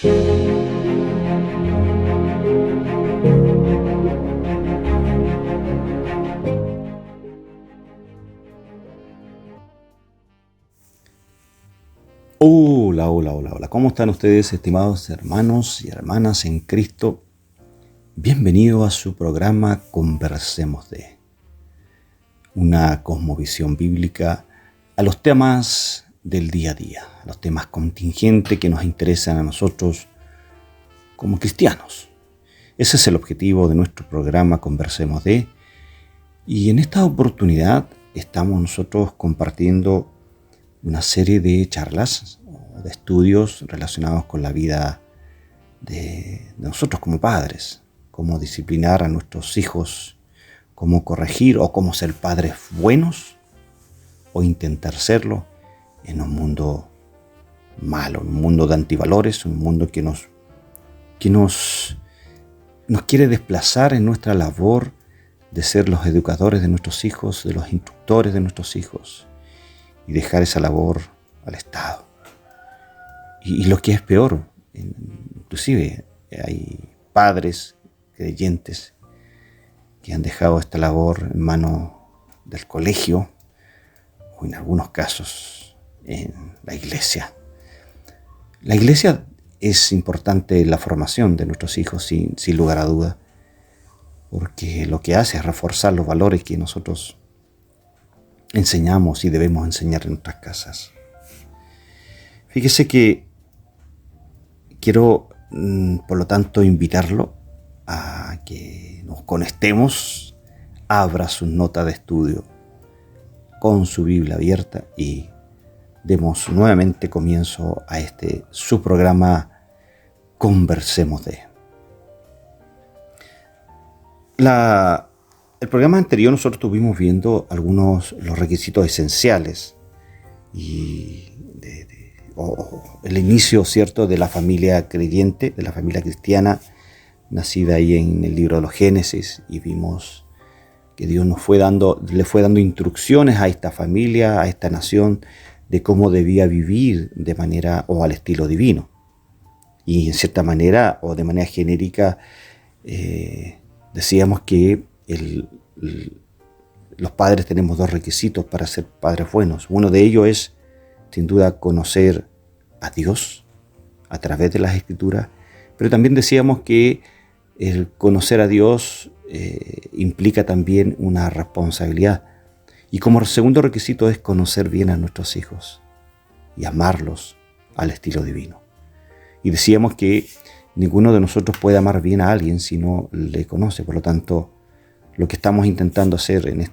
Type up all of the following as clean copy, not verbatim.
Hola, hola, hola, hola. ¿Cómo están ustedes, estimados hermanos y hermanas en Cristo? Bienvenido a su programa Conversemos de una cosmovisión bíblica a los temas del día a día, a los temas contingentes que nos interesan a nosotros como cristianos. Ese es el objetivo de nuestro programa Conversemos de, y en esta oportunidad estamos nosotros compartiendo una serie de charlas o de estudios relacionados con la vida de nosotros como padres, cómo disciplinar a nuestros hijos, cómo corregir o cómo ser padres buenos o intentar serlo en un mundo malo, un mundo de antivalores, un mundo que nos quiere desplazar en nuestra labor de ser los educadores de nuestros hijos, de los instructores de nuestros hijos, y dejar esa labor al Estado. Y lo que es peor, inclusive hay padres creyentes que han dejado esta labor en manos del colegio o en algunos casos en la iglesia. La iglesia es importante en la formación de nuestros hijos sin lugar a duda, porque lo que hace es reforzar los valores que nosotros enseñamos y debemos enseñar en nuestras casas. Fíjese que quiero, por lo tanto, invitarlo a que nos conectemos, abra su nota de estudio con su Biblia abierta y demos nuevamente comienzo a su programa Conversemos de. El programa anterior nosotros estuvimos viendo los requisitos esenciales y el inicio, ¿cierto?, de la familia creyente, de la familia cristiana, nacida ahí en el libro de los Génesis, y vimos que Dios le fue dando instrucciones a esta familia, a esta nación, de cómo debía vivir de manera o al estilo divino. Y en cierta manera o de manera genérica decíamos que los padres tenemos dos requisitos para ser padres buenos. Uno de ellos es, sin duda, conocer a Dios a través de las Escrituras, pero también decíamos que el conocer a Dios implica también una responsabilidad. Y como segundo requisito es conocer bien a nuestros hijos y amarlos al estilo divino. Y decíamos que ninguno de nosotros puede amar bien a alguien si no le conoce. Por lo tanto, lo que estamos intentando hacer en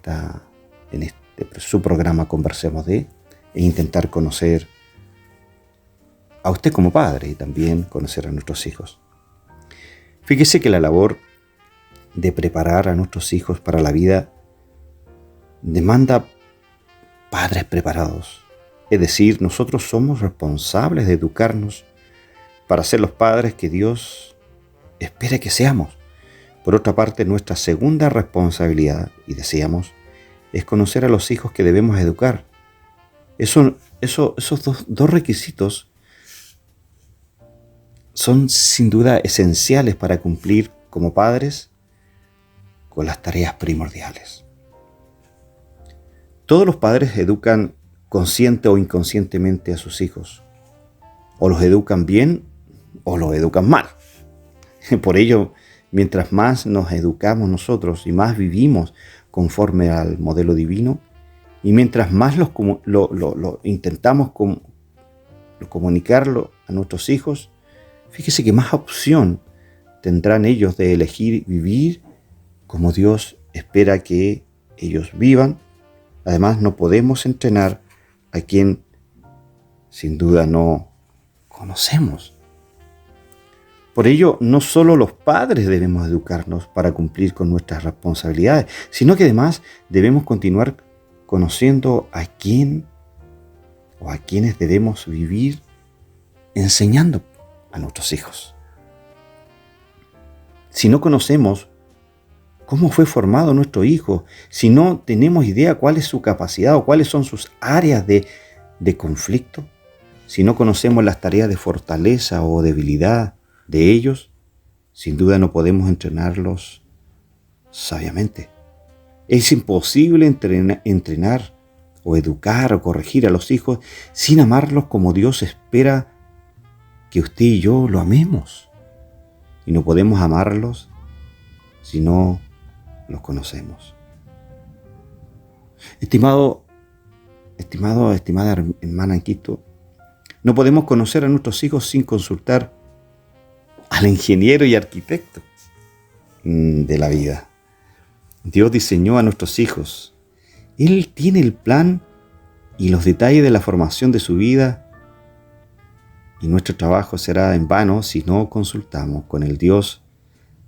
su programa Conversemos de es intentar conocer a usted como padre y también conocer a nuestros hijos. Fíjese que la labor de preparar a nuestros hijos para la vida demanda padres preparados. Es decir, nosotros somos responsables de educarnos para ser los padres que Dios espera que seamos. Por otra parte, nuestra segunda responsabilidad, y decíamos, es conocer a los hijos que debemos educar. Esos dos requisitos son sin duda esenciales para cumplir como padres con las tareas primordiales. Todos los padres educan consciente o inconscientemente a sus hijos. O los educan bien o los educan mal. Por ello, mientras más nos educamos nosotros y más vivimos conforme al modelo divino, y mientras más lo intentamos comunicarlo a nuestros hijos, fíjese que más opción tendrán ellos de elegir vivir como Dios espera que ellos vivan. Además, no podemos entrenar a quien sin duda no conocemos. Por ello, no solo los padres debemos educarnos para cumplir con nuestras responsabilidades, sino que además debemos continuar conociendo a quién o a quienes debemos vivir enseñando a nuestros hijos. Si no conocemos cómo fue formado nuestro hijo, si no tenemos idea cuál es su capacidad o cuáles son sus áreas de conflicto, si no conocemos las tareas de fortaleza o debilidad de ellos, sin duda no podemos entrenarlos sabiamente. Es imposible entrenar o educar o corregir a los hijos sin amarlos como Dios espera que usted y yo lo amemos. Y no podemos amarlos si no los conocemos. Estimada hermana Anquito, no podemos conocer a nuestros hijos sin consultar al ingeniero y arquitecto de la vida. Dios diseñó a nuestros hijos. Él tiene el plan y los detalles de la formación de su vida, y nuestro trabajo será en vano si no consultamos con el Dios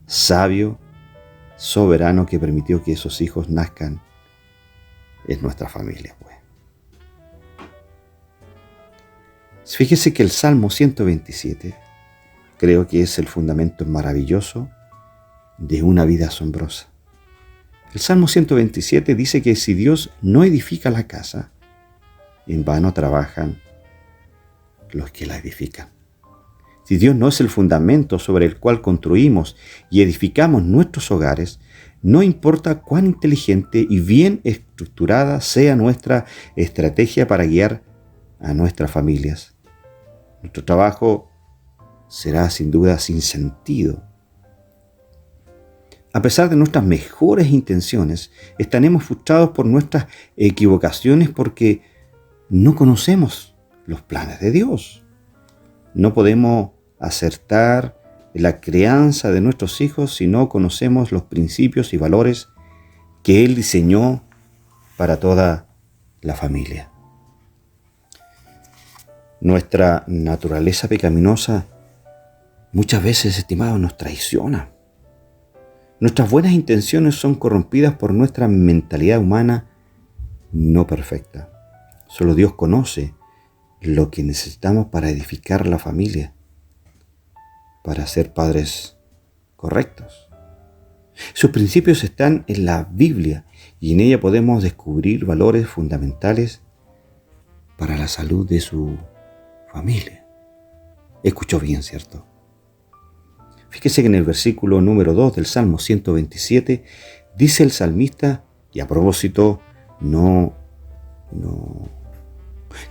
sabio, soberano, que permitió que esos hijos nazcan en nuestra familia. Fíjese que el Salmo 127 creo que es el fundamento maravilloso de una vida asombrosa. El Salmo 127 dice que si Dios no edifica la casa, en vano trabajan los que la edifican. Si Dios no es el fundamento sobre el cual construimos y edificamos nuestros hogares, no importa cuán inteligente y bien estructurada sea nuestra estrategia para guiar a nuestras familias, nuestro trabajo será sin duda sin sentido. A pesar de nuestras mejores intenciones, estaremos frustrados por nuestras equivocaciones porque no conocemos los planes de Dios. No podemos acertar en la crianza de nuestros hijos si no conocemos los principios y valores que Él diseñó para toda la familia. Nuestra naturaleza pecaminosa muchas veces, estimados, nos traiciona. Nuestras buenas intenciones son corrompidas por nuestra mentalidad humana no perfecta. Solo Dios conoce lo que necesitamos para edificar la familia, para ser padres correctos. Sus principios están en la Biblia y en ella podemos descubrir valores fundamentales para la salud de su familia. Escuchó bien, ¿cierto? Fíjese que en el versículo número 2 del Salmo 127 dice el salmista, y a propósito, no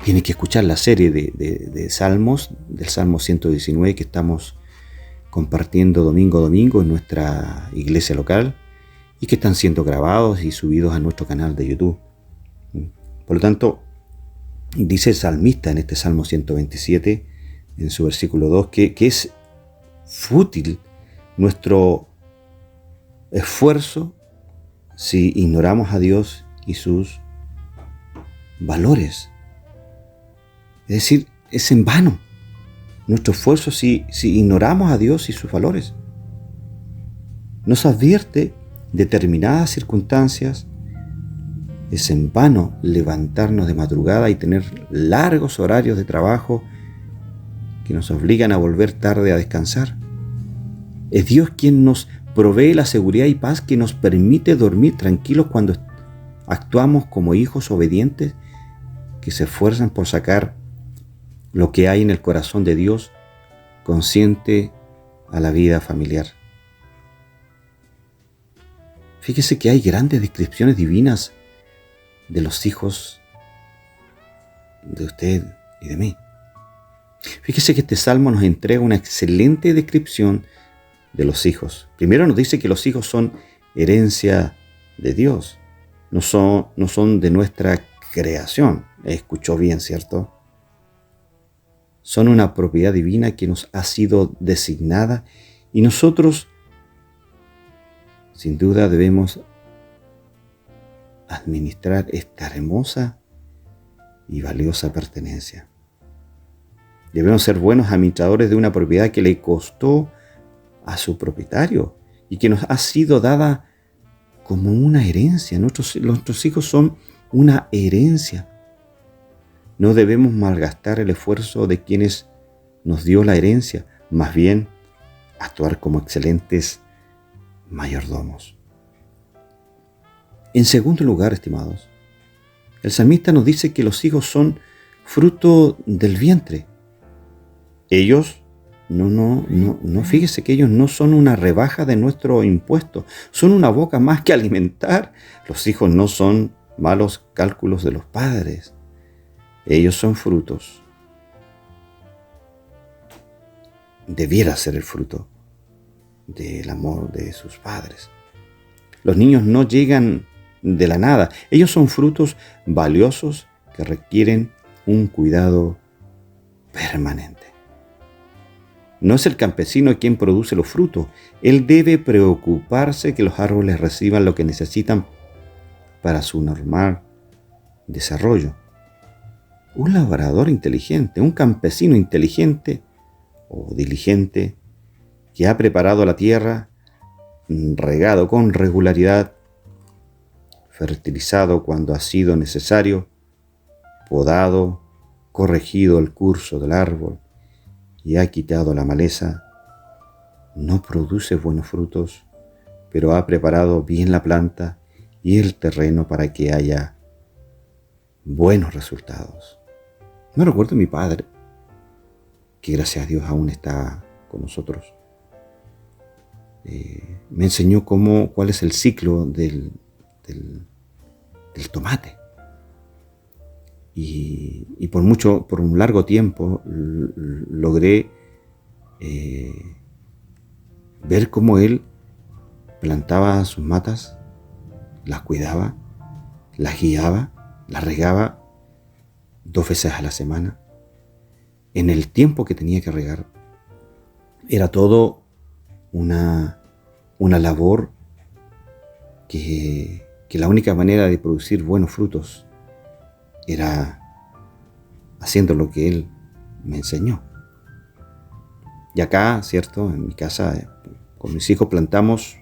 tiene que escuchar la serie de salmos, del Salmo 119 que estamos compartiendo domingo a domingo en nuestra iglesia local y que están siendo grabados y subidos a nuestro canal de YouTube. Por lo tanto, dice el salmista en este Salmo 127, en su versículo 2, que es fútil nuestro esfuerzo si ignoramos a Dios y sus valores. Es decir, es en vano nuestro esfuerzo si ignoramos a Dios y sus valores. Nos advierte determinadas circunstancias. Es en vano levantarnos de madrugada y tener largos horarios de trabajo que nos obligan a volver tarde a descansar. Es Dios quien nos provee la seguridad y paz que nos permite dormir tranquilos cuando actuamos como hijos obedientes que se esfuerzan por sacar lo que hay en el corazón de Dios consciente a la vida familiar. Fíjese que hay grandes descripciones divinas de los hijos de usted y de mí. Fíjese que este salmo nos entrega una excelente descripción de los hijos. Primero nos dice que los hijos son herencia de Dios, no son de nuestra creación. Escuchó bien, ¿cierto? Son una propiedad divina que nos ha sido designada y nosotros, sin duda, debemos administrar esta hermosa y valiosa pertenencia. Debemos ser buenos administradores de una propiedad que le costó a su propietario y que nos ha sido dada como una herencia. Nuestros hijos son una herencia. No debemos malgastar el esfuerzo de quienes nos dio la herencia, más bien actuar como excelentes mayordomos. En segundo lugar, estimados, el salmista nos dice que los hijos son fruto del vientre. Ellos, fíjese que ellos no son una rebaja de nuestro impuesto, son una boca más que alimentar. Los hijos no son malos cálculos de los padres. Ellos son frutos. Debiera ser el fruto del amor de sus padres. Los niños no llegan de la nada. Ellos son frutos valiosos que requieren un cuidado permanente. No es el campesino quien produce los frutos. Él debe preocuparse que los árboles reciban lo que necesitan para su normal desarrollo. Un labrador inteligente, un campesino inteligente o diligente que ha preparado la tierra, regado con regularidad, fertilizado cuando ha sido necesario, podado, corregido el curso del árbol y ha quitado la maleza, no produce buenos frutos, pero ha preparado bien la planta y el terreno para que haya buenos resultados. Me recuerdo a mi padre, que gracias a Dios aún está con nosotros. Me enseñó cuál es el ciclo del tomate. Y por un largo tiempo logré ver cómo él plantaba sus matas, las cuidaba, las guiaba, las regaba 2 veces a la semana, en el tiempo que tenía que regar. Era todo una labor que la única manera de producir buenos frutos era haciendo lo que él me enseñó. Y acá, ¿cierto? En mi casa, con mis hijos plantamos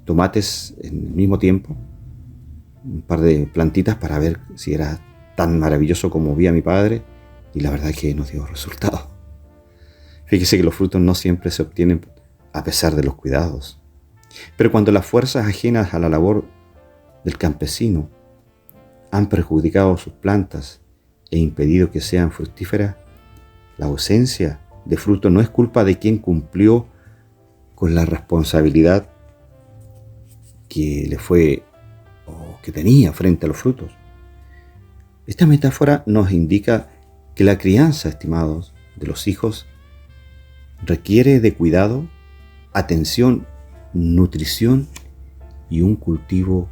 tomates en el mismo tiempo, un par de plantitas para ver si era tan maravilloso como vi a mi padre, y la verdad es que nos dio resultado. Fíjese que los frutos no siempre se obtienen a pesar de los cuidados. Pero cuando las fuerzas ajenas a la labor del campesino han perjudicado sus plantas e impedido que sean fructíferas, la ausencia de fruto no es culpa de quien cumplió con la responsabilidad que le fue o que tenía frente a los frutos. Esta metáfora nos indica que la crianza, estimados, de los hijos requiere de cuidado, atención, nutrición y un cultivo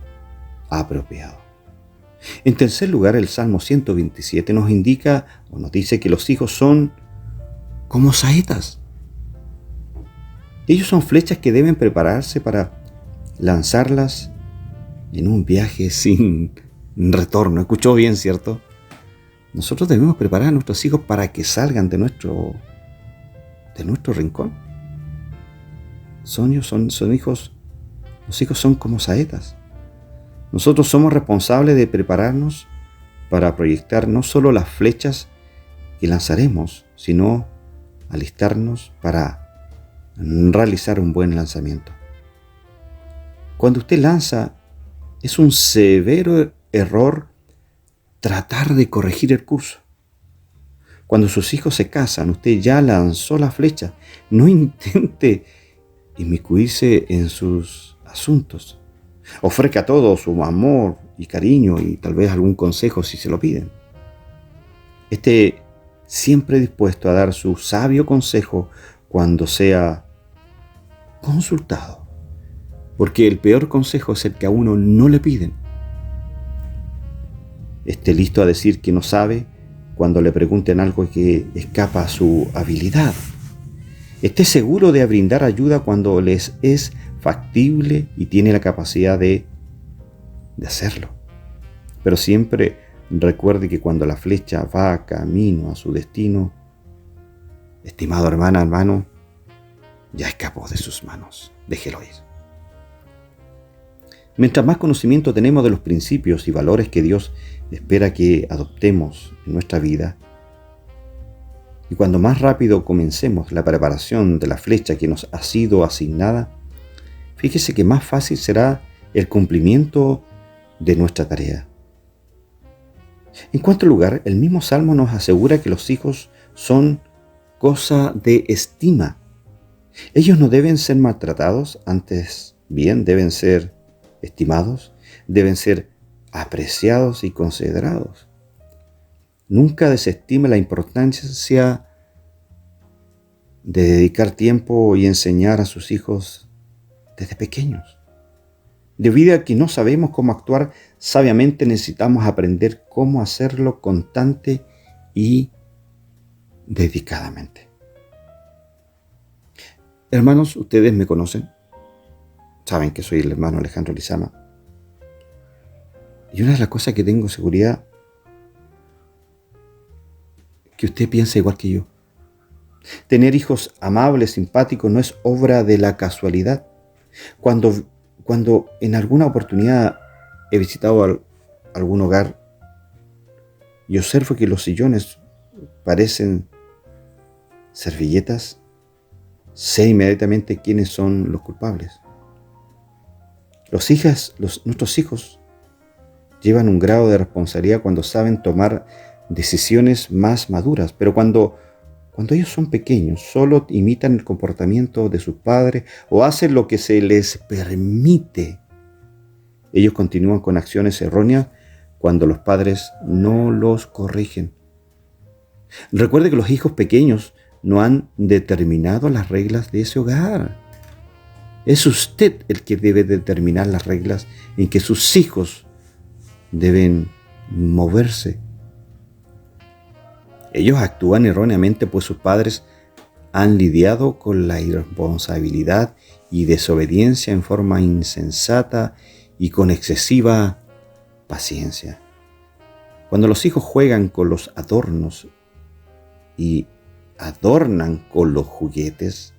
apropiado. En tercer lugar, el Salmo 127 nos indica o nos dice que los hijos son como saetas. Ellos son flechas que deben prepararse para lanzarlas en un viaje sin retorno. ¿Escuchó bien, cierto? Nosotros debemos preparar a nuestros hijos para que salgan de nuestro rincón. Son hijos, los hijos son como saetas. Nosotros somos responsables de prepararnos para proyectar no solo las flechas que lanzaremos, sino alistarnos para realizar un buen lanzamiento. Cuando usted lanza, es un severo error tratar de corregir el curso. Cuando sus hijos se casan, usted ya lanzó la flecha. No intente inmiscuirse en sus asuntos. Ofrezca todo su amor y cariño y tal vez algún consejo si se lo piden. Esté siempre dispuesto a dar su sabio consejo cuando sea consultado, porque el peor consejo es el que a uno no le piden. Esté listo a decir que no sabe cuando le pregunten algo que escapa a su habilidad. Esté seguro de brindar ayuda cuando les es factible y tiene la capacidad de hacerlo. Pero siempre recuerde que cuando la flecha va camino a su destino, estimado hermano, ya escapó de sus manos. Déjelo ir. Mientras más conocimiento tenemos de los principios y valores que Dios espera que adoptemos en nuestra vida, y cuando más rápido comencemos la preparación de la flecha que nos ha sido asignada, fíjese que más fácil será el cumplimiento de nuestra tarea. En cuarto lugar, el mismo Salmo nos asegura que los hijos son cosa de estima. Ellos no deben ser maltratados, antes bien deben ser estimados, deben ser apreciados y considerados. Nunca desestime la importancia de dedicar tiempo y enseñar a sus hijos desde pequeños. Debido a que no sabemos cómo actuar sabiamente, necesitamos aprender cómo hacerlo constante y dedicadamente. Hermanos, ustedes me conocen, saben que soy el hermano Alejandro Lizama. Y una de las cosas que tengo seguridad, que usted piensa igual que yo. Tener hijos amables, simpáticos, no es obra de la casualidad. Cuando en alguna oportunidad he visitado algún hogar y observo que los sillones parecen servilletas, sé inmediatamente quiénes son los culpables. Nuestros hijos llevan un grado de responsabilidad cuando saben tomar decisiones más maduras, pero cuando ellos son pequeños, solo imitan el comportamiento de sus padres o hacen lo que se les permite. Ellos continúan con acciones erróneas cuando los padres no los corrigen. Recuerde que los hijos pequeños no han determinado las reglas de ese hogar. Es usted el que debe determinar las reglas en que sus hijos deben moverse. Ellos actúan erróneamente pues sus padres han lidiado con la irresponsabilidad y desobediencia en forma insensata y con excesiva paciencia. Cuando los hijos juegan con los adornos y adornan con los juguetes,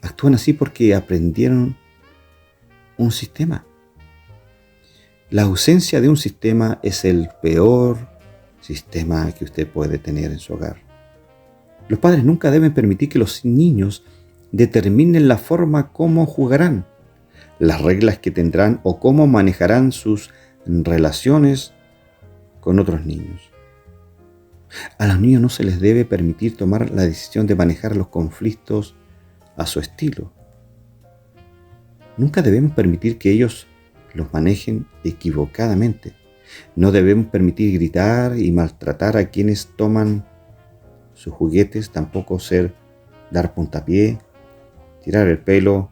actúan así porque aprendieron un sistema. La ausencia de un sistema es el peor sistema que usted puede tener en su hogar. Los padres nunca deben permitir que los niños determinen la forma como jugarán, las reglas que tendrán o cómo manejarán sus relaciones con otros niños. A los niños no se les debe permitir tomar la decisión de manejar los conflictos a su estilo. Nunca debemos permitir que ellos los manejen equivocadamente. No debemos permitir gritar y maltratar a quienes toman sus juguetes, tampoco dar puntapié, tirar el pelo,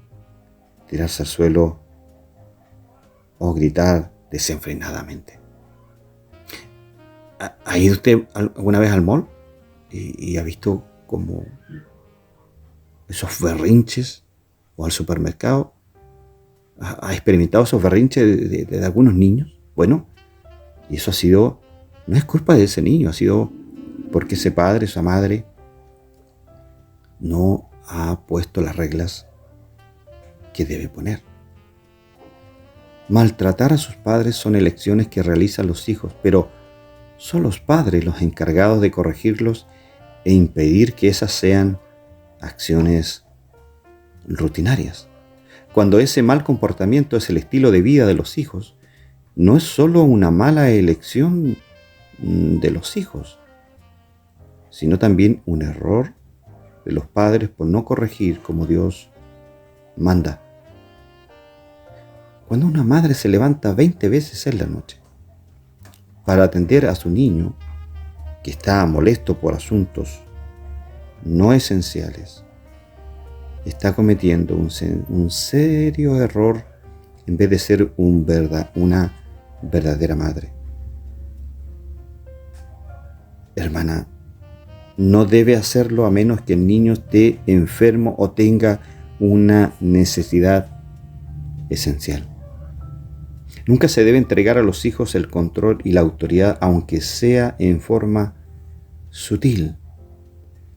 tirarse al suelo o gritar desenfrenadamente. ¿Ha ido usted alguna vez al mall y ha visto como esos berrinches, o al supermercado? ¿Ha experimentado esos berrinches de algunos niños? Bueno, y eso no es culpa de ese niño, ha sido porque ese padre, esa madre, no ha puesto las reglas que debe poner. Maltratar a sus padres son elecciones que realizan los hijos, pero son los padres los encargados de corregirlos e impedir que esas sean acciones rutinarias. Cuando ese mal comportamiento es el estilo de vida de los hijos, no es solo una mala elección de los hijos, sino también un error de los padres por no corregir como Dios manda. Cuando una madre se levanta 20 veces en la noche para atender a su niño que está molesto por asuntos no esenciales, está cometiendo un serio error en vez de ser una verdadera madre. Hermana, no debe hacerlo a menos que el niño esté enfermo o tenga una necesidad esencial. Nunca se debe entregar a los hijos el control y la autoridad, aunque sea en forma sutil.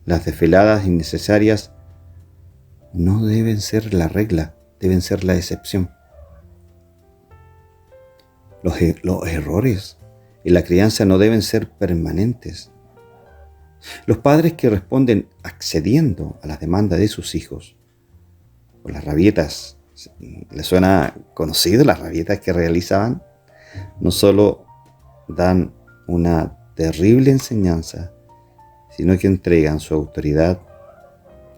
Las desveladas innecesarias no deben ser la regla, deben ser la excepción. Los errores en la crianza no deben ser permanentes. Los padres que responden accediendo a las demandas de sus hijos, o las rabietas, ¿les suena conocido las rabietas que realizaban? No solo dan una terrible enseñanza, sino que entregan su autoridad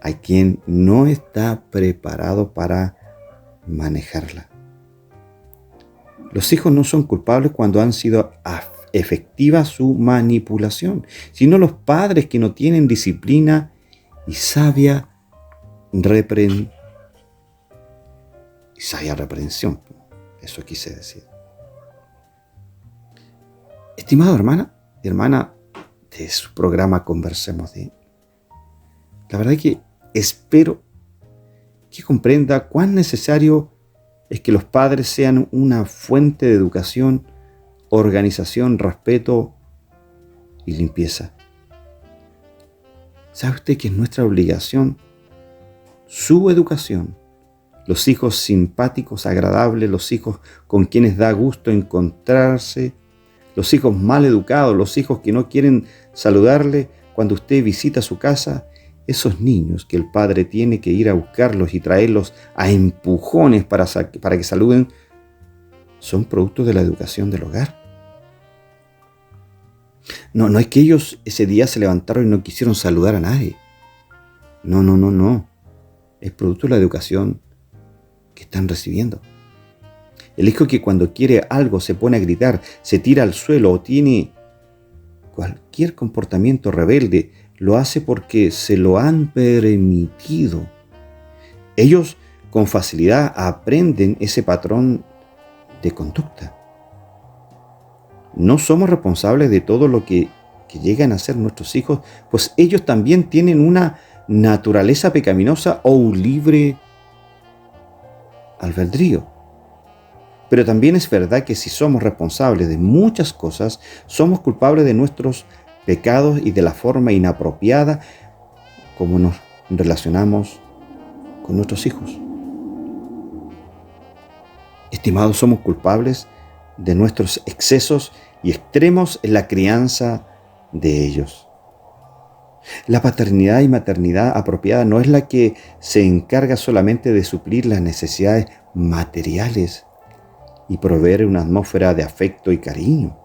a quien no está preparado para manejarla. Los hijos no son culpables cuando han sido efectiva su manipulación, sino los padres que no tienen disciplina y sabia reprensión. Eso quise decir. Estimado hermana y hermana de su programa Conversemos de... La verdad que espero que comprenda cuán necesario es que los padres sean una fuente de educación, organización, respeto y limpieza. ¿Sabe usted que es nuestra obligación su educación? Los hijos simpáticos, agradables, los hijos con quienes da gusto encontrarse, los hijos mal educados, los hijos que no quieren saludarle cuando usted visita su casa, esos niños que el padre tiene que ir a buscarlos y traerlos a empujones para que saluden, son producto de la educación del hogar. No es que ellos ese día se levantaron y no quisieron saludar a nadie. No. Es producto de la educación que están recibiendo. El hijo que cuando quiere algo se pone a gritar, se tira al suelo o tiene cualquier comportamiento rebelde, lo hace porque se lo han permitido. Ellos con facilidad aprenden ese patrón de conducta. No somos responsables de todo lo que llegan a ser nuestros hijos, pues ellos también tienen una naturaleza pecaminosa o un libre albedrío. Pero también es verdad que si somos responsables de muchas cosas, somos culpables de nuestros pecados y de la forma inapropiada como nos relacionamos con nuestros hijos. Estimados, somos culpables de nuestros excesos y extremos en la crianza de ellos. La paternidad y maternidad apropiada no es la que se encarga solamente de suplir las necesidades materiales y proveer una atmósfera de afecto y cariño.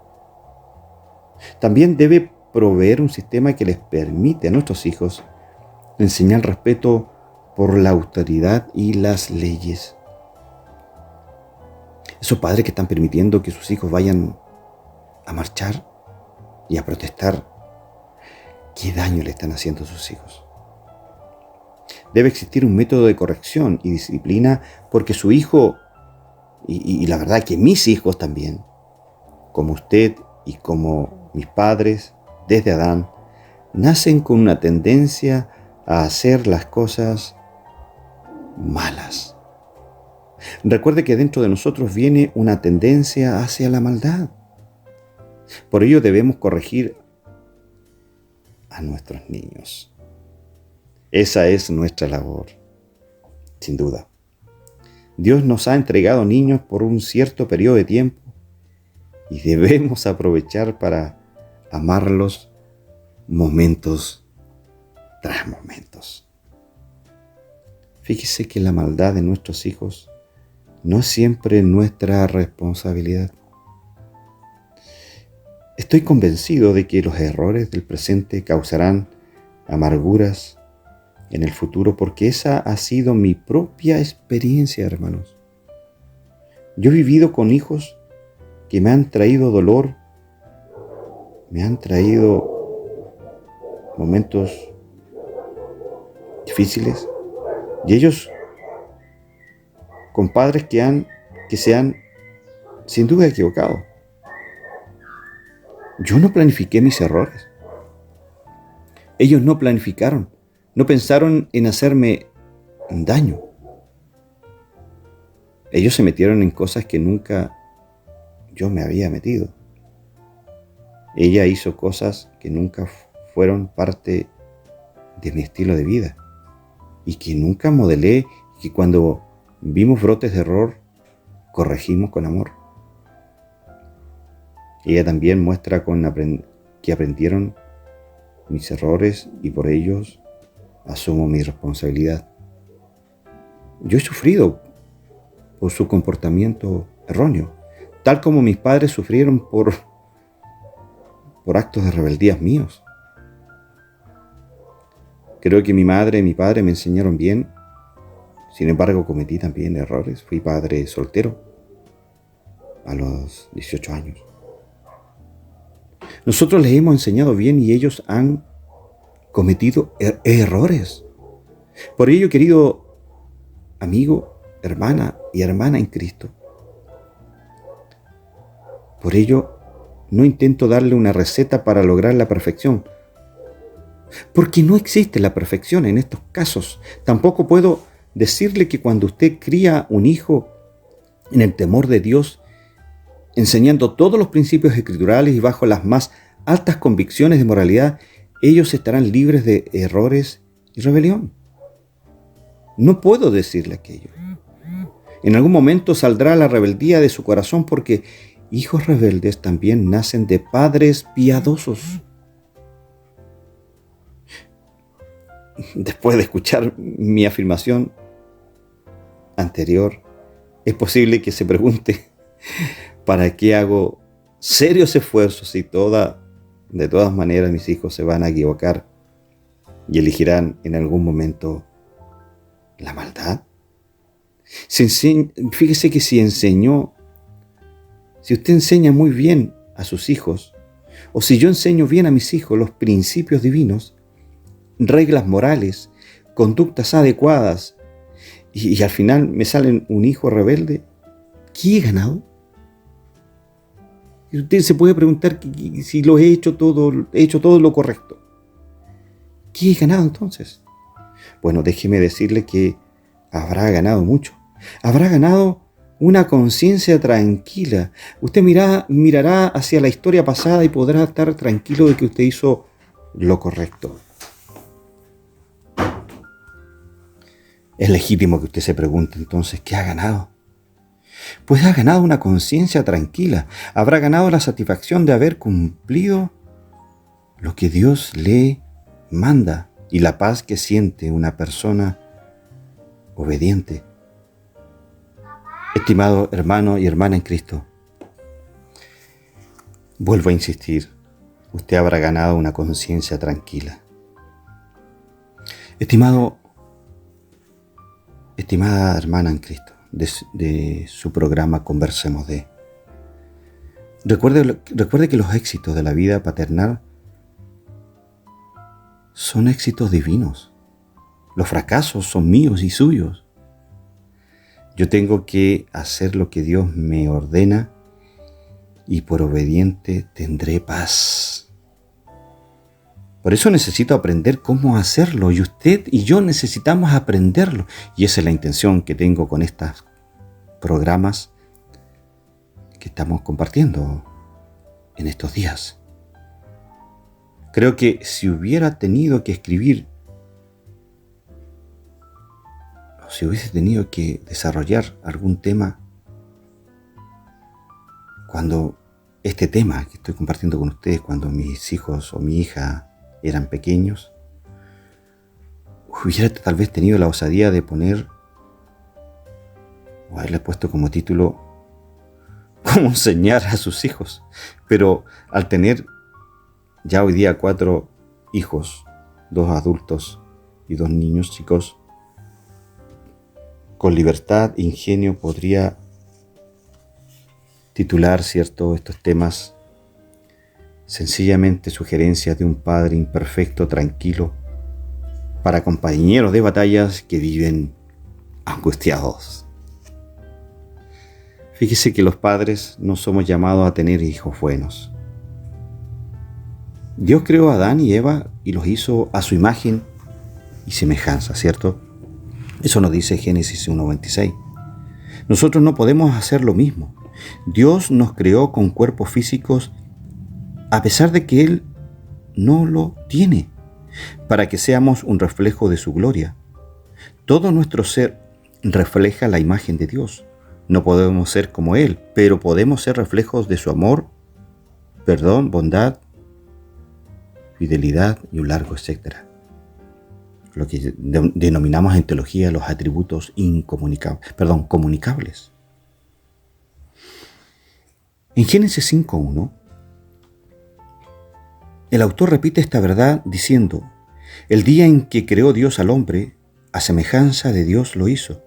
También debe proveer un sistema que les permite a nuestros hijos enseñar respeto por la autoridad y las leyes. Esos padres que están permitiendo que sus hijos vayan a marchar y a protestar, ¿qué daño le están haciendo a sus hijos? Debe existir un método de corrección y disciplina porque su hijo, y la verdad que mis hijos también, como usted y como mis padres, desde Adán, nacen con una tendencia a hacer las cosas malas. Recuerde que dentro de nosotros viene una tendencia hacia la maldad. Por ello debemos corregir a nuestros niños. Esa es nuestra labor, sin duda. Dios nos ha entregado niños por un cierto periodo de tiempo y debemos aprovechar para amarlos momentos tras momentos. Fíjese que la maldad de nuestros hijos no es siempre nuestra responsabilidad. Estoy convencido de que los errores del presente causarán amarguras en el futuro, porque esa ha sido mi propia experiencia, hermanos. Yo he vivido con hijos que me han traído dolor, me han traído momentos difíciles, y ellos con padres que se han sin duda equivocado. Yo no planifiqué mis errores. Ellos no planificaron, no pensaron en hacerme daño. Ellos se metieron en cosas que nunca yo me había metido. Ella hizo cosas que nunca fueron parte de mi estilo de vida y que nunca modelé, y que cuando vimos brotes de error, corregimos con amor. Ella también muestra que aprendieron mis errores y por ellos asumo mi responsabilidad. Yo he sufrido por su comportamiento erróneo, tal como mis padres sufrieron por por actos de rebeldías míos. Creo que mi madre y mi padre me enseñaron bien. Sin embargo, cometí también errores. Fui padre soltero a los 18 años. Nosotros les hemos enseñado bien y ellos han cometido errores. Por ello, querido amigo, hermana y hermana en Cristo, por ello no intento darle una receta para lograr la perfección, porque no existe la perfección en estos casos. Tampoco puedo decirle que cuando usted cría un hijo en el temor de Dios, enseñando todos los principios escriturales y bajo las más altas convicciones de moralidad, ellos estarán libres de errores y rebelión. No puedo decirle aquello. En algún momento saldrá la rebeldía de su corazón porque hijos rebeldes también nacen de padres piadosos. Después de escuchar mi afirmación anterior, es posible que se pregunte ¿para qué hago serios esfuerzos si de todas maneras mis hijos se van a equivocar y elegirán en algún momento la maldad? Fíjese que si usted enseña muy bien a sus hijos, o si yo enseño bien a mis hijos los principios divinos, reglas morales, conductas adecuadas, y al final me sale un hijo rebelde, ¿qué he ganado? Y usted se puede preguntar si he hecho todo lo correcto. ¿Qué he ganado entonces? Bueno, déjeme decirle que habrá ganado mucho. Habrá ganado una conciencia tranquila. Usted mirará hacia la historia pasada y podrá estar tranquilo de que usted hizo lo correcto. Es legítimo que usted se pregunte entonces, ¿qué ha ganado? Pues ha ganado una conciencia tranquila. Habrá ganado la satisfacción de haber cumplido lo que Dios le manda y la paz que siente una persona obediente. Estimado hermano y hermana en Cristo, vuelvo a insistir, usted habrá ganado una conciencia tranquila. Estimada hermana en Cristo, de su programa Conversemos de. Recuerde que los éxitos de la vida paternal son éxitos divinos. Los fracasos son míos y suyos. Yo tengo que hacer lo que Dios me ordena y por obediente tendré paz. Por eso necesito aprender cómo hacerlo y usted y yo necesitamos aprenderlo. Y esa es la intención que tengo con estos programas que estamos compartiendo en estos días. Creo que si hubiera tenido que escribir, o si hubiese tenido que desarrollar algún tema, cuando este tema que estoy compartiendo con ustedes, cuando mis hijos o mi hija eran pequeños, hubiera tal vez tenido la osadía de poner, o haberle puesto como título, cómo enseñar a sus hijos. Pero al tener ya hoy día 4 hijos, 2 adultos y 2 niños chicos, con libertad e ingenio podría titular, estos temas sencillamente sugerencias de un padre imperfecto, tranquilo, para compañeros de batallas que viven angustiados. Fíjese que los padres no somos llamados a tener hijos buenos. Dios creó a Adán y Eva y los hizo a su imagen y semejanza, ¿cierto? Eso nos dice Génesis 1:26. Nosotros no podemos hacer lo mismo. Dios nos creó con cuerpos físicos a pesar de que Él no lo tiene, para que seamos un reflejo de su gloria. Todo nuestro ser refleja la imagen de Dios. No podemos ser como Él, pero podemos ser reflejos de su amor, perdón, bondad, fidelidad y un largo etcétera. Lo que denominamos en teología los atributos comunicables. En Génesis 5:1 el autor repite esta verdad diciendo: el día en que creó Dios al hombre, a semejanza de Dios lo hizo.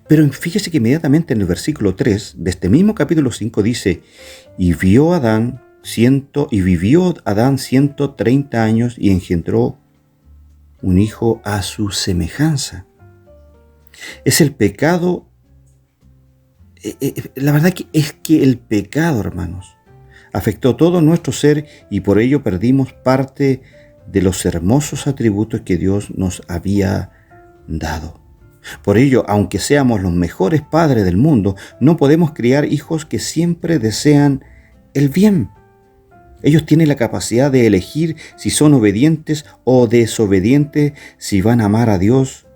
Pero fíjese que inmediatamente en el versículo 3 de este mismo capítulo 5 dice: y vivió Adán 130 años y engendró un hijo a su semejanza. Es el pecado. La verdad es que el pecado, hermanos, afectó todo nuestro ser y por ello perdimos parte de los hermosos atributos que Dios nos había dado. Por ello, aunque seamos los mejores padres del mundo, no podemos criar hijos que siempre desean el bien. Ellos tienen la capacidad de elegir si son obedientes o desobedientes, si van a amar a Dios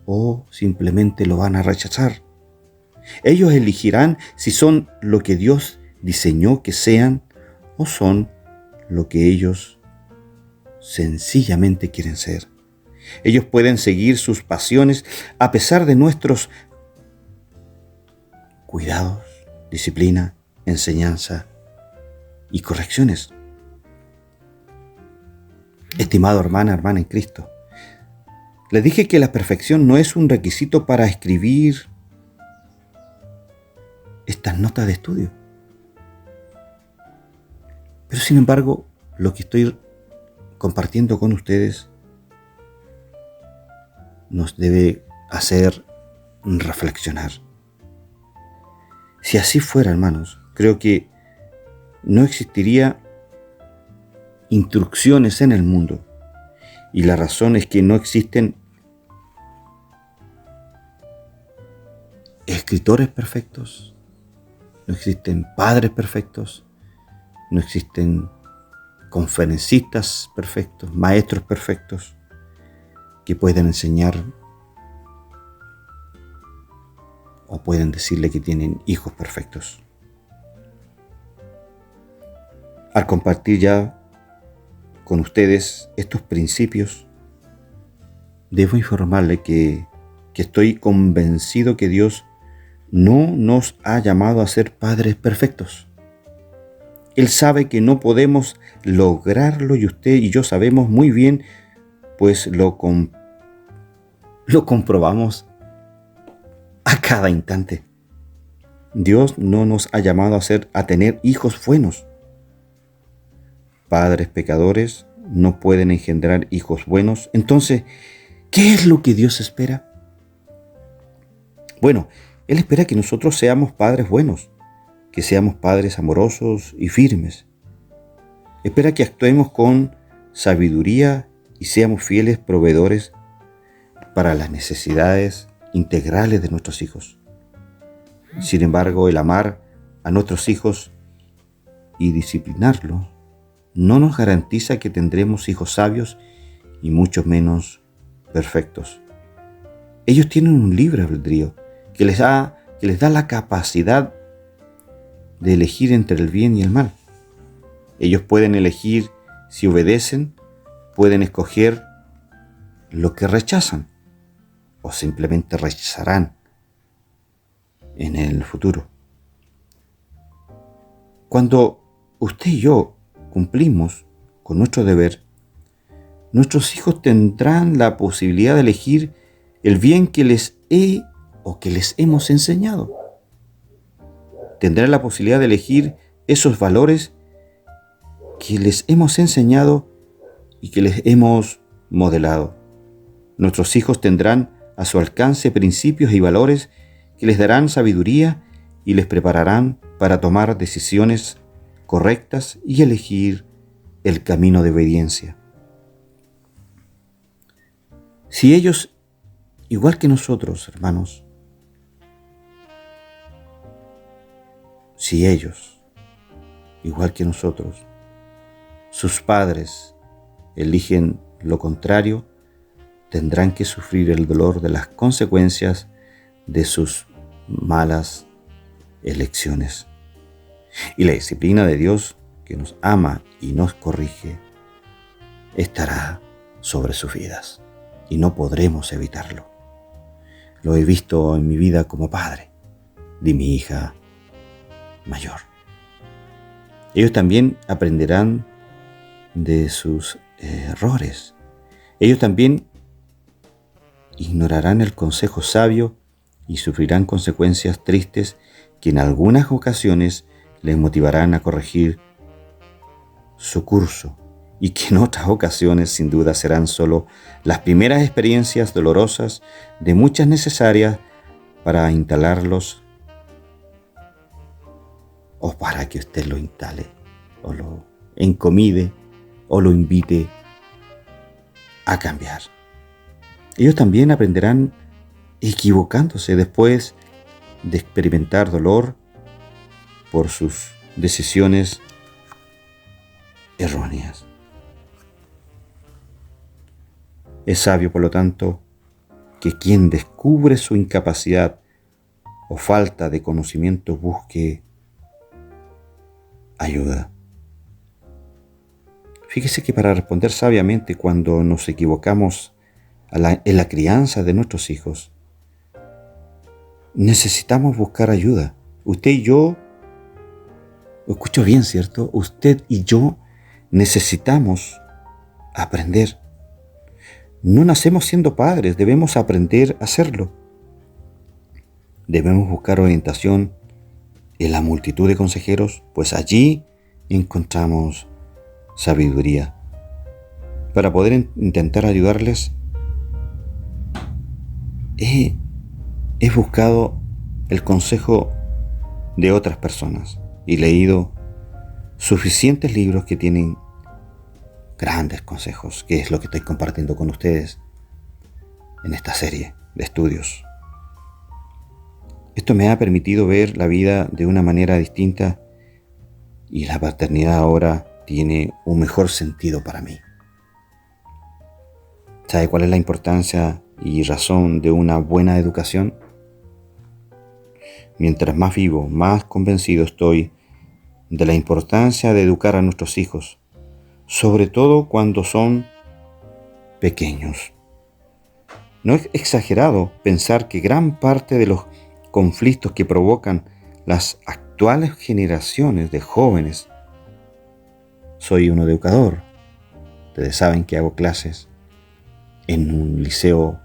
o simplemente lo van a rechazar. Ellos elegirán si son lo que Dios diseñó que sean o son lo que ellos sencillamente quieren ser. Ellos pueden seguir sus pasiones a pesar de nuestros cuidados, disciplina, enseñanza y correcciones. Estimado hermana en Cristo, les dije que la perfección no es un requisito para escribir estas notas de estudio. Pero sin embargo, lo que estoy compartiendo con ustedes nos debe hacer reflexionar. Si así fuera, hermanos, creo que no existiría instrucciones en el mundo. Y la razón es que no existen escritores perfectos, no existen padres perfectos, no existen conferencistas perfectos, maestros perfectos que puedan enseñar o pueden decirle que tienen hijos perfectos. Al compartir ya con ustedes estos principios, debo informarle que estoy convencido que Dios no nos ha llamado a ser padres perfectos. Él sabe que no podemos lograrlo y usted y yo sabemos muy bien, pues lo comprobamos a cada instante. Dios no nos ha llamado a tener hijos buenos. Padres pecadores no pueden engendrar hijos buenos. Entonces, ¿qué es lo que Dios espera? Bueno, Él espera que nosotros seamos padres buenos, que seamos padres amorosos y firmes. Espera que actuemos con sabiduría y seamos fieles proveedores para las necesidades integrales de nuestros hijos. Sin embargo, el amar a nuestros hijos y disciplinarlos no nos garantiza que tendremos hijos sabios y mucho menos perfectos. Ellos tienen un libre albedrío que les da la capacidad de elegir entre el bien y el mal. Ellos pueden elegir si obedecen, pueden escoger lo que rechazan o simplemente rechazarán en el futuro. Cuando usted y yo cumplimos con nuestro deber, nuestros hijos tendrán la posibilidad de elegir el bien que les hemos enseñado. Tendrán la posibilidad de elegir esos valores que les hemos enseñado y que les hemos modelado. Nuestros hijos tendrán a su alcance principios y valores que les darán sabiduría y les prepararán para tomar decisiones correctas y elegir el camino de obediencia. Si ellos, igual que nosotros, hermanos, si ellos, igual que nosotros, sus padres eligen lo contrario, tendrán que sufrir el dolor de las consecuencias de sus malas elecciones. Y la disciplina de Dios, que nos ama y nos corrige, estará sobre sus vidas y no podremos evitarlo. Lo he visto en mi vida como padre de mi hija mayor. Ellos también aprenderán de sus errores. Ellos también ignorarán el consejo sabio y sufrirán consecuencias tristes que en algunas ocasiones les motivarán a corregir su curso y que en otras ocasiones sin duda serán solo las primeras experiencias dolorosas de muchas necesarias para instalarlos o para que usted lo instale o lo encomide o lo invite a cambiar. Ellos también aprenderán equivocándose después de experimentar dolor por sus decisiones erróneas. Es sabio, por lo tanto, que quien descubre su incapacidad o falta de conocimiento busque ayuda. Fíjese que para responder sabiamente cuando nos equivocamos en la crianza de nuestros hijos, necesitamos buscar ayuda. Usted y yo, lo escucho bien, ¿cierto? Usted y yo necesitamos aprender. No nacemos siendo padres, debemos aprender a hacerlo. Debemos buscar orientación en la multitud de consejeros, pues allí encontramos sabiduría. Para poder intentar ayudarles, he buscado el consejo de otras personas y leído suficientes libros que tienen grandes consejos, que es lo que estoy compartiendo con ustedes en esta serie de estudios. Esto me ha permitido ver la vida de una manera distinta y la paternidad ahora tiene un mejor sentido para mí. ¿Sabe cuál es la importancia y razón de una buena educación? Mientras más vivo, más convencido estoy de la importancia de educar a nuestros hijos, sobre todo cuando son pequeños. No es exagerado pensar que gran parte de los conflictos que provocan las actuales generaciones de jóvenes. Soy un educador. Ustedes saben que hago clases en un liceo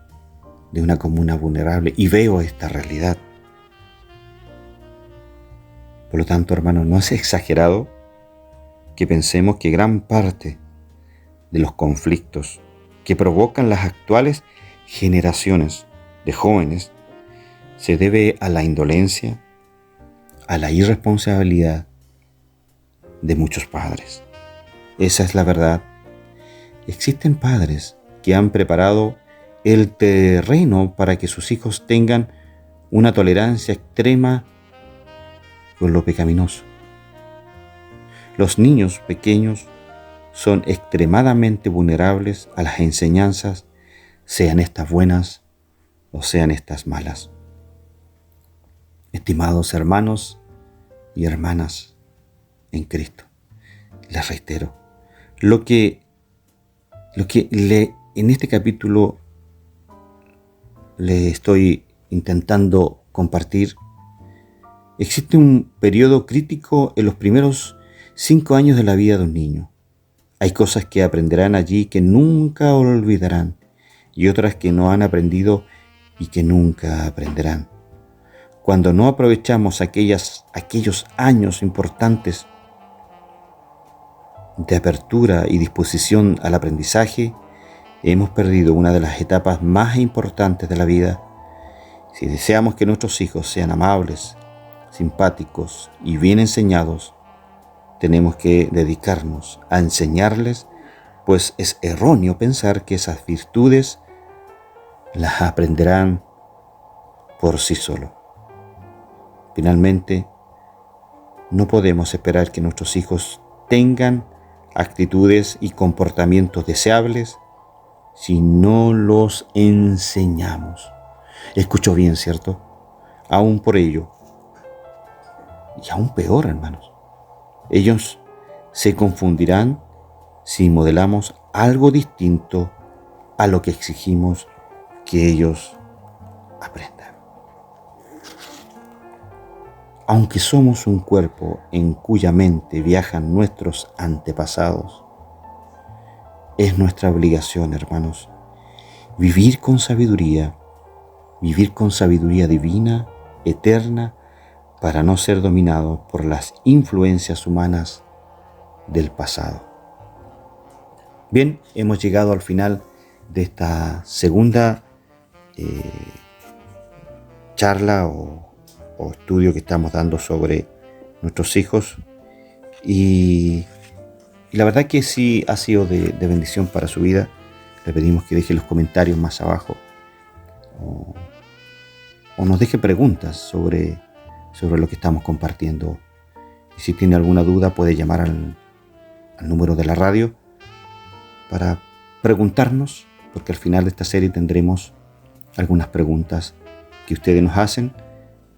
de una comuna vulnerable y veo esta realidad. Por lo tanto, hermanos, no es exagerado que pensemos que gran parte de los conflictos que provocan las actuales generaciones de jóvenes se debe a la indolencia, a la irresponsabilidad de muchos padres. Esa es la verdad. Existen padres que han preparado el terreno para que sus hijos tengan una tolerancia extrema con lo pecaminoso. Los niños pequeños son extremadamente vulnerables a las enseñanzas, sean estas buenas o sean estas malas. Estimados hermanos y hermanas en Cristo, les reitero, lo que en este capítulo le estoy intentando compartir. Existe un periodo crítico en los primeros 5 años de la vida de un niño. Hay cosas que aprenderán allí que nunca olvidarán y otras que no han aprendido y que nunca aprenderán. Cuando no aprovechamos aquellos años importantes de apertura y disposición al aprendizaje, hemos perdido una de las etapas más importantes de la vida. Si deseamos que nuestros hijos sean amables, simpáticos y bien enseñados, tenemos que dedicarnos a enseñarles, pues es erróneo pensar que esas virtudes las aprenderán por sí solos. Finalmente, no podemos esperar que nuestros hijos tengan actitudes y comportamientos deseables si no los enseñamos. Escucho bien, ¿cierto? Aún por ello, y aún peor, hermanos, ellos se confundirán si modelamos algo distinto a lo que exigimos que ellos aprendan. Aunque somos un cuerpo en cuya mente viajan nuestros antepasados, Es nuestra obligación, hermanos, vivir con sabiduría divina, eterna, para no ser dominados por las influencias humanas del pasado. Bien, hemos llegado al final de esta segunda charla o estudio que estamos dando sobre nuestros hijos, y la verdad que sí ha sido de bendición para su vida. Le pedimos que deje los comentarios más abajo o nos deje preguntas sobre lo que estamos compartiendo. Y si tiene alguna duda puede llamar al número de la radio para preguntarnos, porque al final de esta serie tendremos algunas preguntas que ustedes nos hacen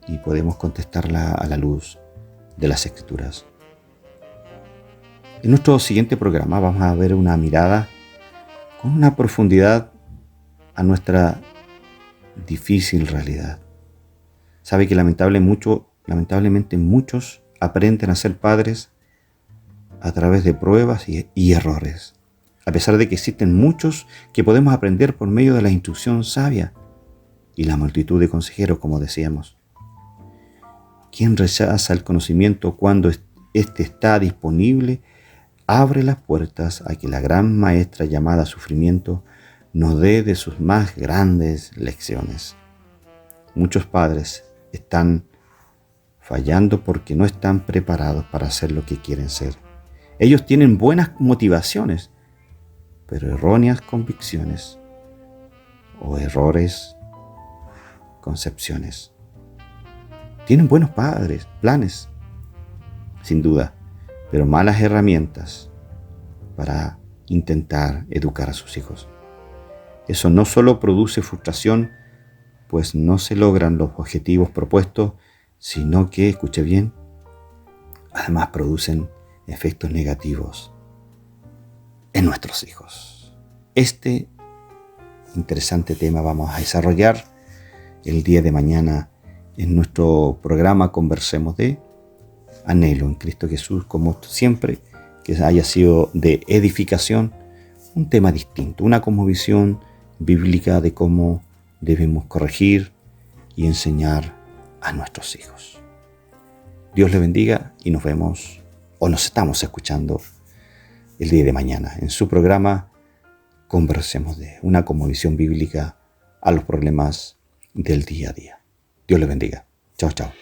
y podemos contestarla a la luz de las Escrituras. En nuestro siguiente programa vamos a ver una mirada con una profundidad a nuestra difícil realidad. Sabe que lamentablemente muchos aprenden a ser padres a través de pruebas y errores, a pesar de que existen muchos que podemos aprender por medio de la instrucción sabia y la multitud de consejeros, como decíamos. Quien rechaza el conocimiento cuando éste está disponible, abre las puertas a que la gran maestra llamada sufrimiento nos dé de sus más grandes lecciones. Muchos padres están fallando porque no están preparados para hacer lo que quieren ser. Ellos tienen buenas motivaciones, pero erróneas convicciones o errores concepciones. Tienen buenos planes, sin duda, pero malas herramientas para intentar educar a sus hijos. Eso no solo produce frustración, pues no se logran los objetivos propuestos, sino que, escuche bien, además producen efectos negativos en nuestros hijos. Este interesante tema vamos a desarrollar el día de mañana en nuestro programa Conversemos de Anhelo en Cristo Jesús, como siempre, que haya sido de edificación, un tema distinto, una cosmovisión bíblica de cómo debemos corregir y enseñar a nuestros hijos. Dios les bendiga y nos vemos o nos estamos escuchando el día de mañana en su programa Conversemos de una cosmovisión bíblica a los problemas del día a día. Dios les bendiga. Chao, chao.